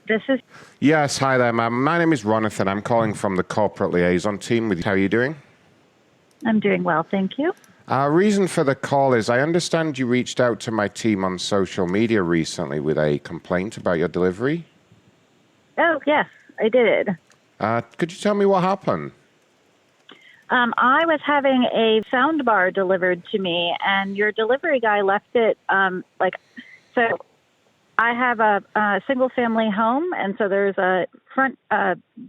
This is Yes, hi there, ma'am. My name is Ronathan. I'm calling from the corporate liaison team. How are you doing? I'm doing well, thank you. Reason for the call is I understand you reached out to my team on social media recently with a complaint about your delivery. Oh, yes, I did. Could you tell me what happened? I was having a soundbar delivered to me, and your delivery guy left it so I have a single-family home, and so there's a front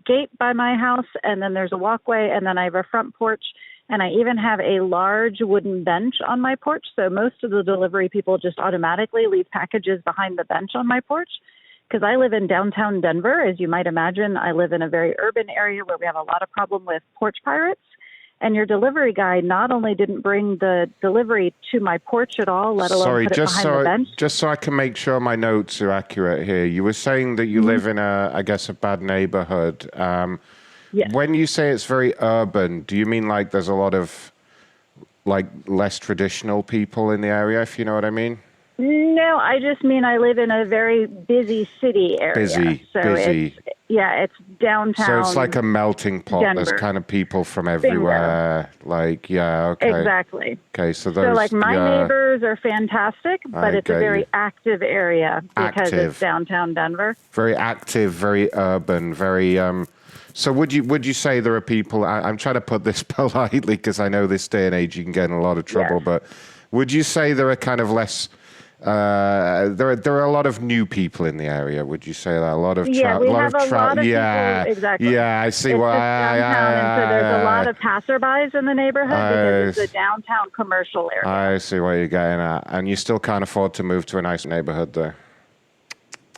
gate by my house, and then there's a walkway, and then I have a front porch, and I even have a large wooden bench on my porch. So most of the delivery people just automatically leave packages behind the bench on my porch. Because I live in downtown Denver, as you might imagine, I live in a very urban area where we have a lot of problem with porch pirates. And your delivery guy not only didn't bring the delivery to my porch at all, let alone put it behind the bench. Just so I can make sure my notes are accurate here. You were saying that you live in a bad neighborhood. Yes. When you say it's very urban, do you mean like there's a lot of less traditional people in the area, if you know what I mean? No, I just mean I live in a very busy city area. Busy. It's downtown. So it's like a melting pot. Denver. There's kind of people from everywhere. Bingo. Okay. Exactly. Okay, so those... my neighbors are fantastic, but it's a very active area because it's downtown Denver. Very active, very urban, very... So would you say there are people... I'm trying to put this politely because I know this day and age you can get in a lot of trouble, Yes. but would you say there are kind of less... there are a lot of new people in the area. Would you say that a lot of we have a lot of people. Exactly. Yeah, I see. It's Well, downtown, and so there's a lot of passerbys in the neighborhood because it's a downtown commercial area. I see what you're getting at, and you still can't afford to move to a nice neighborhood, though.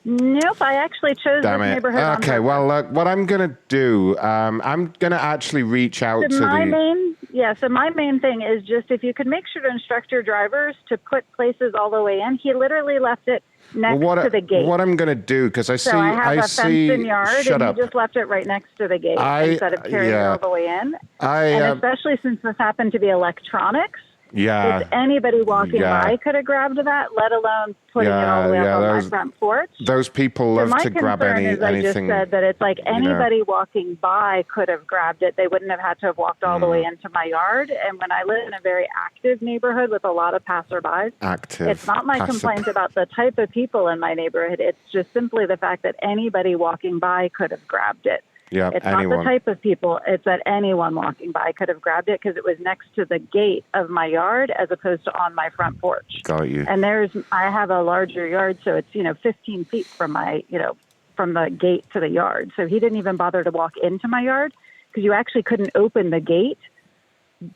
Nope, I actually chose this neighborhood. Okay, well, look, what I'm gonna do, I'm gonna actually reach out to So my main thing is just if you could make sure to instruct your drivers to put places all the way in. He literally left it next to the gate. What I'm going to do, because I see... So I have a fenced-in yard, Shut and up. he just left it right next to the gate instead of carrying it all the way in. And especially since this happened to be electronics, if anybody walking by could have grabbed that, let alone putting it all the way up on my front porch. Those people love to grab anything. I just said that it's like anybody walking by could have grabbed it. They wouldn't have had to have walked all the way into my yard. And when I live in a very active neighborhood with a lot of passerbys, it's not my complaint about the type of people in my neighborhood. It's just simply the fact that anybody walking by could have grabbed it. Yeah, it's not the type of people. It's that anyone walking by could have grabbed it because it was next to the gate of my yard as opposed to on my front porch. Got you. And I have a larger yard, so it's 15 feet from my from the gate to the yard. So he didn't even bother to walk into my yard because you actually couldn't open the gate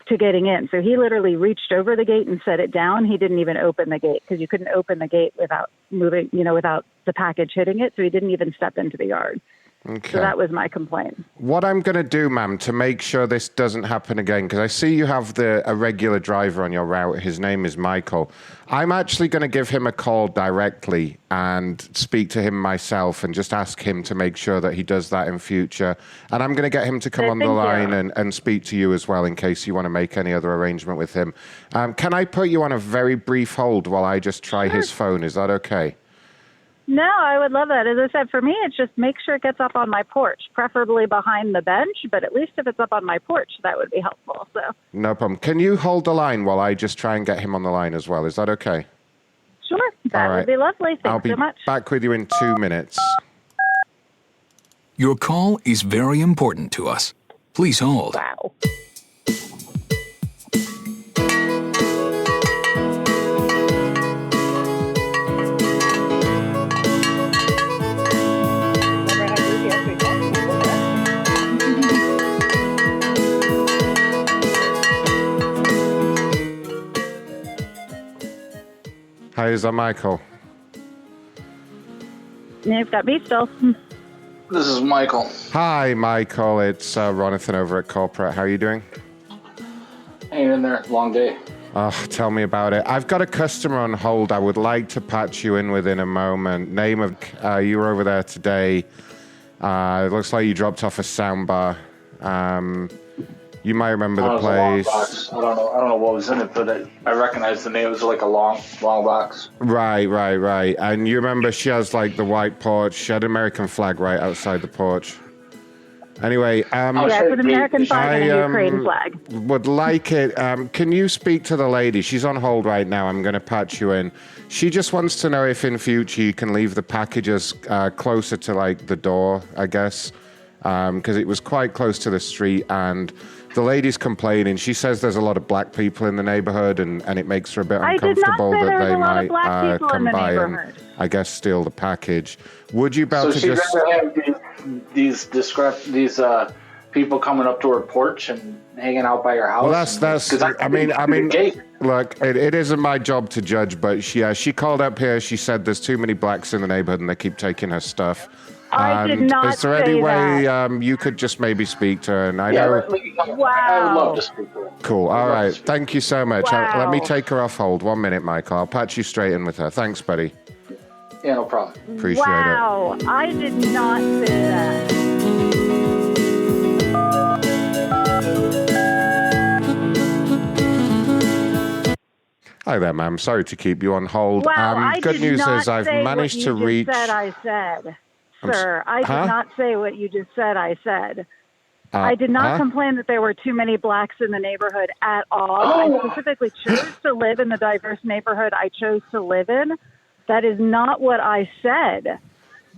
to getting in. So he literally reached over the gate and set it down. He didn't even open the gate because you couldn't open the gate without moving, without the package hitting it. So he didn't even step into the yard. Okay. So that was my complaint. What I'm going to do, ma'am, to make sure this doesn't happen again, because I see you have a regular driver on your route. His name is Michael. I'm actually going to give him a call directly and speak to him myself and just ask him to make sure that he does that in future. And I'm going to get him to come on the line and speak to you as well in case you want to make any other arrangement with him. Can I put you on a very brief hold while I just try his phone? Is that okay? No, I would love that. As I said, for me, it's just make sure it gets up on my porch, preferably behind the bench, but at least if it's up on my porch, that would be helpful. So no problem. Can you hold the line while I just try and get him on the line as well? Is that okay? Sure. That would be lovely. Thanks so much. I'll be back with you in 2 minutes. Your call is very important to us. Please hold. Wow. Hi, is that Michael? You've got me still. This is Michael. Hi, Michael. It's Ronathan over at Corporate. How are you doing? Hanging in there. Long day. Oh, tell me about it. I've got a customer on hold. I would like to patch you in within a moment. Name of... you were over there today. It looks like you dropped off a soundbar. You might remember Oh, the it was a long place. box. I don't know what was in it, but I recognize the name. It was like a long box. Right. And you remember she has like the white porch. She had an American flag right outside the porch. Anyway, Yeah, it's an American flag and a Ukraine flag. would like it. Can you speak to the lady? She's on hold right now. I'm going to patch you in. She just wants to know if in future you can leave the packages closer to like the door, I guess, because it was quite close to the street and the lady's complaining. She says there's a lot of black people in the neighborhood and it makes her a bit uncomfortable that they might come by and, I guess, steal the package. Would you be able to she'd just... rather have these people coming up to her porch and hanging out by her house? Well, that's. I mean, look, it isn't my job to judge, but she called up here. She said there's too many blacks in the neighborhood and they keep taking her stuff. I did not Is there any way you could just maybe speak to her? And I know. Wow. I would love to speak to her. Cool. All right. Thank you so much. Wow. Let me take her off hold. 1 minute, Michael. I'll patch you straight in with her. Thanks, buddy. Yeah, no problem. Appreciate it. Wow. I did not say that. Hi there, ma'am. Sorry to keep you on hold. Wow, Good news is I've managed to reach. I said, sir. I did not say what you just said. I said. I did not complain that there were too many blacks in the neighborhood at all. I specifically chose to live in the diverse neighborhood I chose to live in. That is not what I said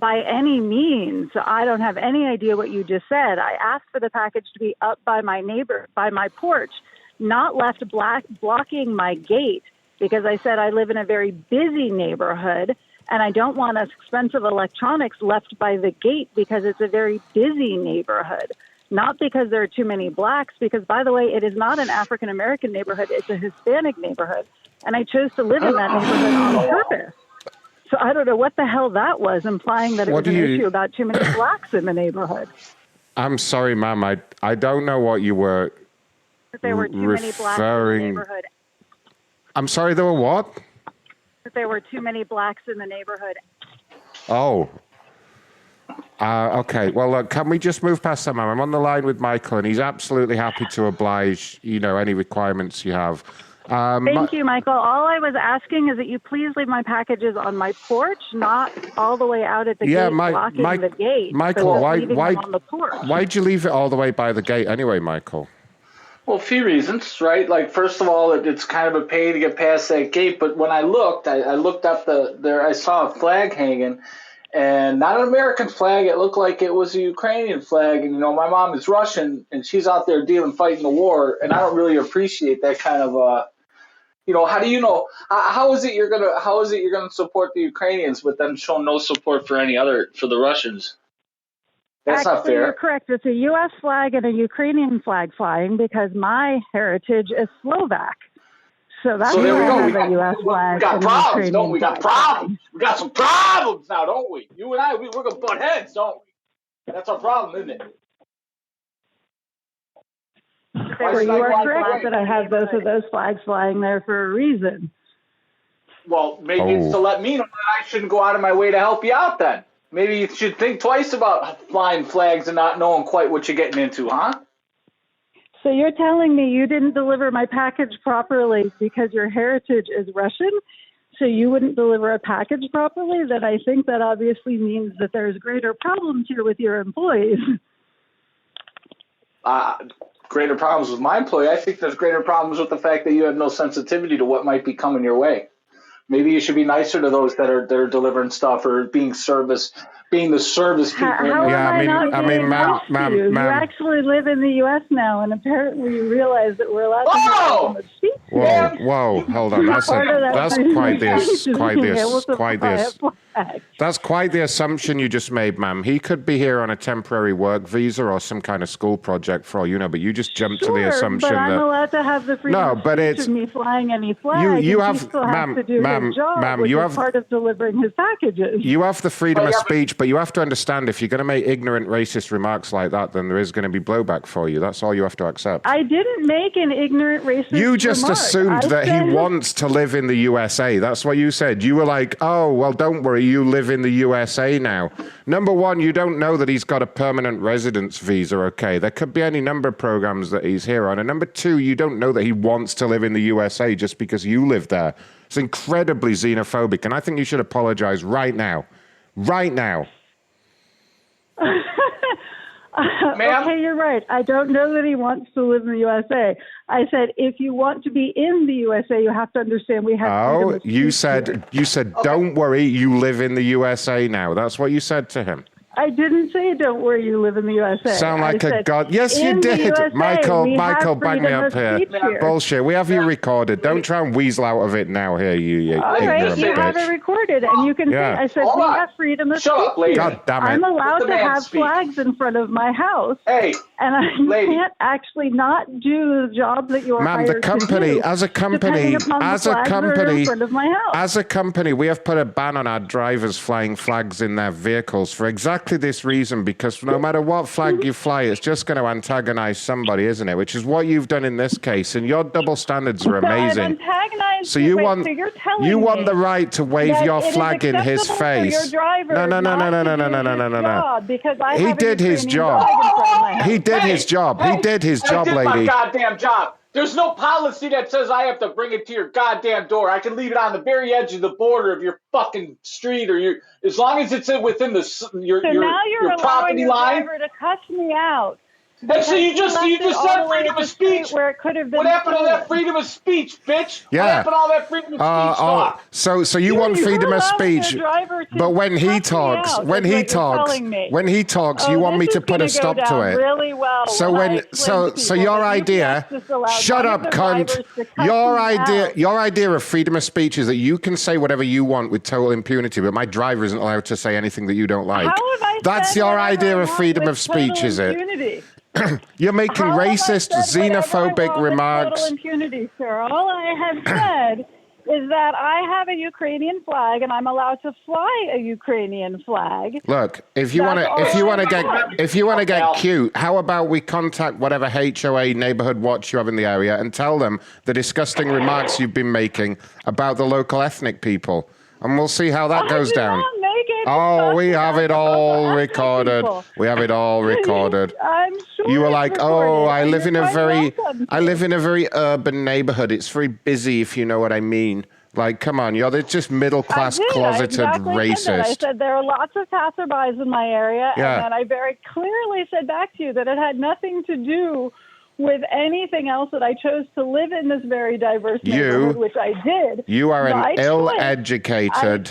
by any means. I don't have any idea what you just said. I asked for the package to be up by my porch, not left blocking my gate, because I said I live in a very busy neighborhood and I don't want expensive electronics left by the gate because it's a very busy neighborhood. Not because there are too many blacks, because, by the way, it is not an African-American neighborhood. It's a Hispanic neighborhood. And I chose to live in that neighborhood on purpose. So I don't know what the hell that was, implying that it was an issue about too many blacks in the neighborhood. I'm sorry, ma'am. I don't know what you were That there were too many blacks in the neighborhood. I'm sorry, there were what? That there were too many blacks in the neighborhood. Oh. Okay. Well, look, can we just move past that, ma'am? I'm on the line with Michael, and he's absolutely happy to oblige, any requirements you have. Thank you, Michael. All I was asking is that you please leave my packages on my porch, not all the way out at the gate, blocking the gate. Michael, why'd you leave it all the way by the gate anyway, Michael? Well, a few reasons, right? Like, first of all, it's kind of a pain to get past that gate. But when I looked, I looked up I saw a flag hanging, and not an American flag. It looked like it was a Ukrainian flag. And, my mom is Russian, and she's out there fighting the war. And I don't really appreciate that kind of, how do you know? How is it you're gonna support the Ukrainians, but then show no support for the Russians? That's not fair. You're correct. It's a U.S. flag and a Ukrainian flag flying because my heritage is Slovak. So that's there we go. We have a U.S. flag. We got problems, don't we? We got problems. We got some problems now, don't we? You and I, we're gonna butt heads, don't we? That's our problem, isn't it? So you are correct that I have both of those flags flying there for a reason. Well, maybe it's to let me know that I shouldn't go out of my way to help you out then. Maybe you should think twice about flying flags and not knowing quite what you're getting into, huh? So you're telling me you didn't deliver my package properly because your heritage is Russian? So you wouldn't deliver a package properly? Then I think that obviously means that there's greater problems here with your employees. Greater problems with my employee? I think there's greater problems with the fact that you have no sensitivity to what might be coming your way. Maybe you should be nicer to those that are delivering stuff or being the service people. How am I being nice to you? You actually live in the U.S. now, and apparently you realize that we're allowed to have freedom of speech. Whoa, hold on. That's quite the assumption you just made, ma'am. He could be here on a temporary work visa or some kind of school project for all you know, but you just jumped to the assumption but I'm allowed to have the freedom of speech of me flying any flag. You have, he still has to do his job, which is part of delivering his packages. You have the freedom of speech, speech, but you have to understand if you're going to make ignorant, racist remarks like that, then there is going to be blowback for you. That's all you have to accept. I didn't make an ignorant, racist You just remark. assumed that he said- wants to live in the USA. That's what you said. You were like, oh, well, don't worry, you live in the USA now. Number one, you don't know that he's got a permanent residence visa, okay? There could be any number of programs that he's here on. And number two, you don't know that he wants to live in the USA just because you live there. It's incredibly xenophobic, and I think you should apologize right now. Right now. Okay, you're right. I don't know that he wants to live in the USA. I said, if you want to be in the USA, you have to understand we have freedom of speech you said, don't worry, you live in the USA now. That's what you said to him. I didn't say don't worry, you live in the USA. Sound like I a said, god. Yes, you in the did. USA, Michael, we have back me freedom up of here. speech here. Bullshit. We have you recorded. Don't try and weasel out of it now here, you All right, ignorant you have it bitch. recorded, and you can Yeah. say, I said, Hold we on. have freedom of Shut speech. up, lady. here. God damn it. I'm allowed Let the to man have speak. flags in front of my house. Hey, And I lady. can't actually not do the job that you're Ma'am, hired the company, to do, as a company, depending upon the as a flags that are company, in front of my house. as a company, we have put a ban on our drivers flying flags in their vehicles for exactly this reason, because no matter what flag you fly, it's just going to antagonize somebody, isn't it? Which is what you've done in this case, and your double standards are So I've amazing. antagonized So you wait, want so you're telling you me want the right to wave that your it is flag in his acceptable for face. your driver No, not to do his job because I He have a did his Ukrainian job. flag in front of my house. He did his job. He did his I job, did my lady. goddamn job. There's no policy that says I have to bring it to your goddamn door. I can leave it on the very edge of the border of your fucking street, or your, as long as it's within your So now you're your allowing property your line. driver to cuss me out. And so you because just he left it all said the way freedom at the of speech. street where it could have been What happened to that stolen. freedom of speech, bitch? Yeah. What happened to all that freedom of speech talk? So you want You're freedom of allowing your speech, driver to but when he cuss me talks, out, when is he what you're talks, telling me. when he talks, you Oh, want me this to is put a gonna stop go to down it. Really well. So when I when explain to so people your that idea, UPS just allowed shut one up, of the cunt. drivers to cuss Your me idea, out. your idea of freedom of speech is that you can say whatever you want with total impunity, but my driver isn't allowed to say anything that you don't like. How have I That's said your whatever idea I of want freedom with of speech, total is it? impunity? You're making How have I racist, said whatever I xenophobic want with remarks. Total impunity, sir. All I have said is that I have a Ukrainian flag and I'm allowed to fly a Ukrainian flag. Look, if you want to get cute, how about we contact whatever HOA neighborhood watch you have in the area and tell them the disgusting remarks you've been making about the local ethnic people, and we'll see how that goes down. Oh, we have it all recorded. We have it all recorded. I'm sure You were it's like, recorded, "Oh, I and live in you're a quite very, welcome I to. live in a very urban neighborhood. It's very busy, if you know what I mean." Like, come on, you're just middle class, I did. closeted I exactly said that. I racist. said there are lots of passerbys in my area, Yeah. and then I very clearly said back to you that it had nothing to do with anything else, that I chose to live in this very diverse neighborhood, which I did. You are by an choice. ill-educated. I said,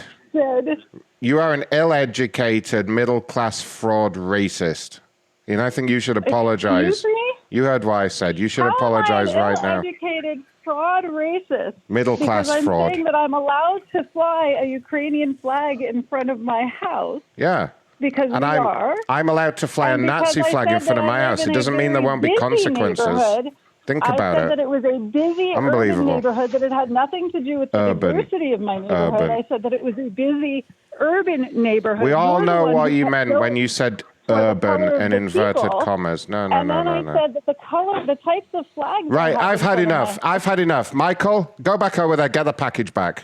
You are an ill-educated, middle-class fraud racist. And I think you should apologize. Excuse me? You heard what I said. You should How apologize am I an right now. ill-educated fraud racist? Middle-class because fraud. I'm saying that I'm allowed to fly a Ukrainian flag in front of my house Yeah. because And we are. I'm allowed to fly a And because Nazi I flag in said front of that my I house. live It in a doesn't mean there very won't be busy consequences. neighborhood. Think I about said it. that it was a busy urban Unbelievable. neighborhood, that it had nothing to do with the Urban. diversity of my neighborhood. Urban. I said that it was a busy urban neighborhood. We all You're the know one what who you kept meant going when you said for the urban color of in the inverted people. commas. No, And then I said that the types of flags. Right, I I've had enough. I've had enough. Michael, go back over there. Get the package back.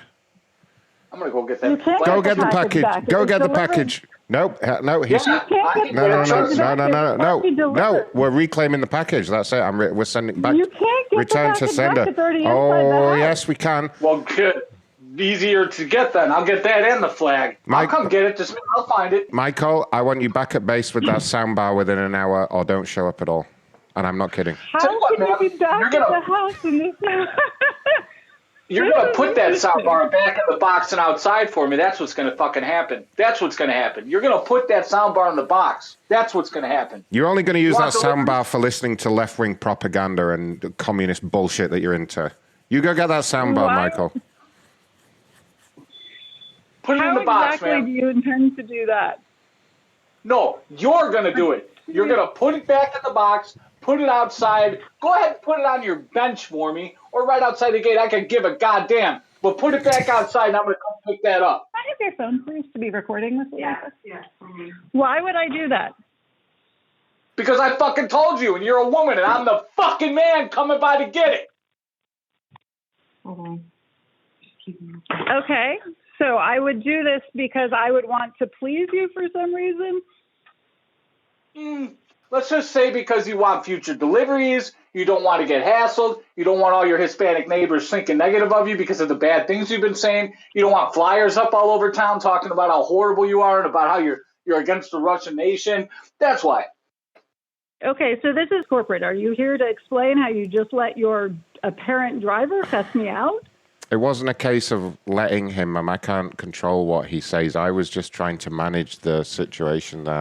I'm gonna go get You that. can't flag. Go get the package package. back. Go It get the was delivered. package. Nope. No, he's. Yeah, can't No, no, no, package no, back. no, no, It no, can't be no. delivered. We're reclaiming the package. That's it. We're sending it back. You can't get Return the to package sender. back. It's already inside the Oh, house. yes, we can. Well, good. Easier to get then. I'll get that and the flag. Mike- I'll come get it. Just I'll find it. Michael, I want you back at base with that soundbar within an hour, or don't show up at all. And I'm not kidding. How Tell you what, can you man, be back you're at gonna- the house in this? You're gonna put that soundbar back in the box and outside for me. That's what's gonna fucking happen. That's what's gonna happen. You're gonna put that soundbar in the box. That's what's gonna happen. You're only going to use that Want to- soundbar for listening to left-wing propaganda and communist bullshit that you're into. You go get that soundbar, Why- Michael. Put it in How the box, exactly man. do you intend to do that? No, you're gonna do it. You're gonna put it back in the box. Put it outside. Go ahead and put it on your bench for me, or right outside the gate. I could give a goddamn. But put it back outside, and I'm gonna come pick that up. I have your phone, please, to be recording this? Yeah. Why would I do that? Because I fucking told you, and you're a woman, and I'm the fucking man coming by to get it. Hold on. Okay, so I would do this because I would want to please you for some reason? Let's just say because you want future deliveries, you don't want to get hassled, you don't want all your Hispanic neighbors thinking negative of you because of the bad things you've been saying, you don't want flyers up all over town talking about how horrible you are and about how you're against the Russian nation. That's why. Okay, so this is corporate. Are you here to explain how you just let your apparent driver cuss me out? It wasn't a case of letting him. I can't control what he says. I was just trying to manage the situation there.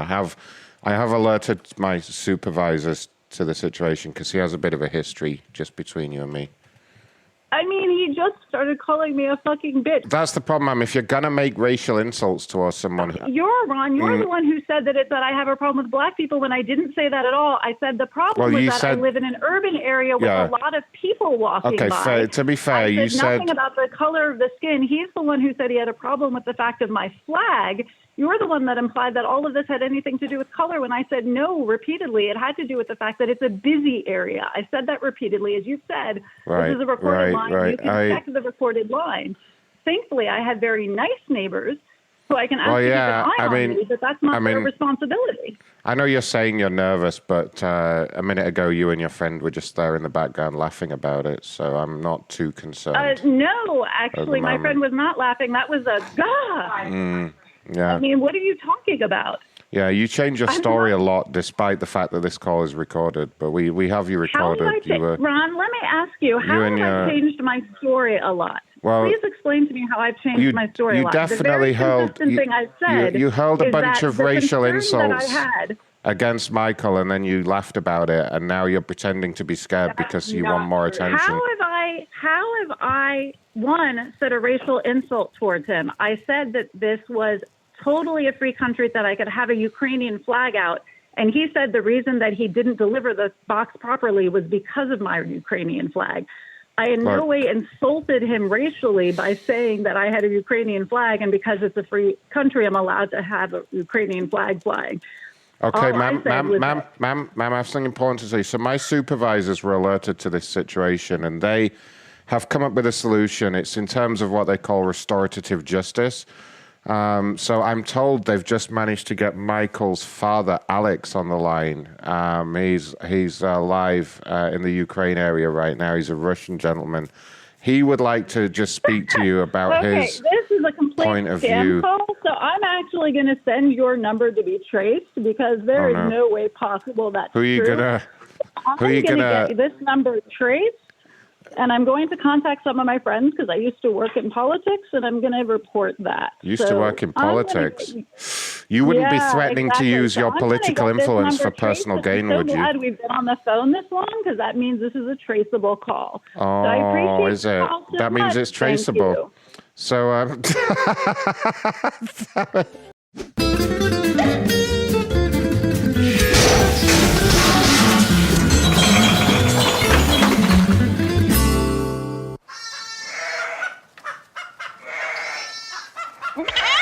I have alerted my supervisors to the situation because he has a bit of a history just between you and me. I mean, he just started calling me a fucking bitch. That's the problem, ma'am. If you're going to make racial insults towards someone... You're the one who said that I have a problem with black people when I didn't say that at all. I said the problem was that I live in an urban area with a lot of people walking by. Okay, to be fair, you said nothing about the color of the skin. He's the one who said he had a problem with the fact of my flag. You're the one that implied that all of this had anything to do with color when I said no repeatedly. It had to do with the fact that it's a busy area. I said that repeatedly. As you said, this is a recorded line. You can check the recorded line. Thankfully, I have very nice neighbors who I can ask to keep an eye on me, but that's not their responsibility. I know you're saying you're nervous, but a minute ago you and your friend were just there in the background laughing about it, so I'm not too concerned. No, actually, my friend was not laughing. That was a gah! Yeah. I mean, what are you talking about? Yeah, you change your story a lot, despite the fact that this call is recorded. But we have you recorded. Ron, let me ask you, how have I changed my story a lot? Well, please explain to me how I've changed my story a lot. Definitely you hurled a bunch of racial insults against Michael, and then you laughed about it, and now you're pretending to be scared because you want more attention. How have I, one, said a racial insult towards him? I said that this was totally a free country, that I could have a Ukrainian flag out. And he said the reason that he didn't deliver the box properly was because of my Ukrainian flag. I in no way insulted him racially by saying that I had a Ukrainian flag, and because it's a free country, I'm allowed to have a Ukrainian flag flying. Okay, ma'am, I have something important to say. So my supervisors were alerted to this situation, and they have come up with a solution. It's in terms of what they call restorative justice. So I'm told they've just managed to get Michael's father, Alex, on the line. He's live in the Ukraine area right now. He's a Russian gentleman. He would like to just speak to you about his this is a complete point of scam view. Call, so I'm actually going to send your number to be traced because there is no way possible that's Who are you true. I'm going to get this number traced. And I'm going to contact some of my friends because I used to work in politics, and I'm going to report that. Used to work in politics? You wouldn't be threatening to use your political influence for personal gain, would you? I'm so glad we've been on the phone this long because that means this is a traceable call. Oh, so I appreciate is it? So that means it's traceable. So, Ah!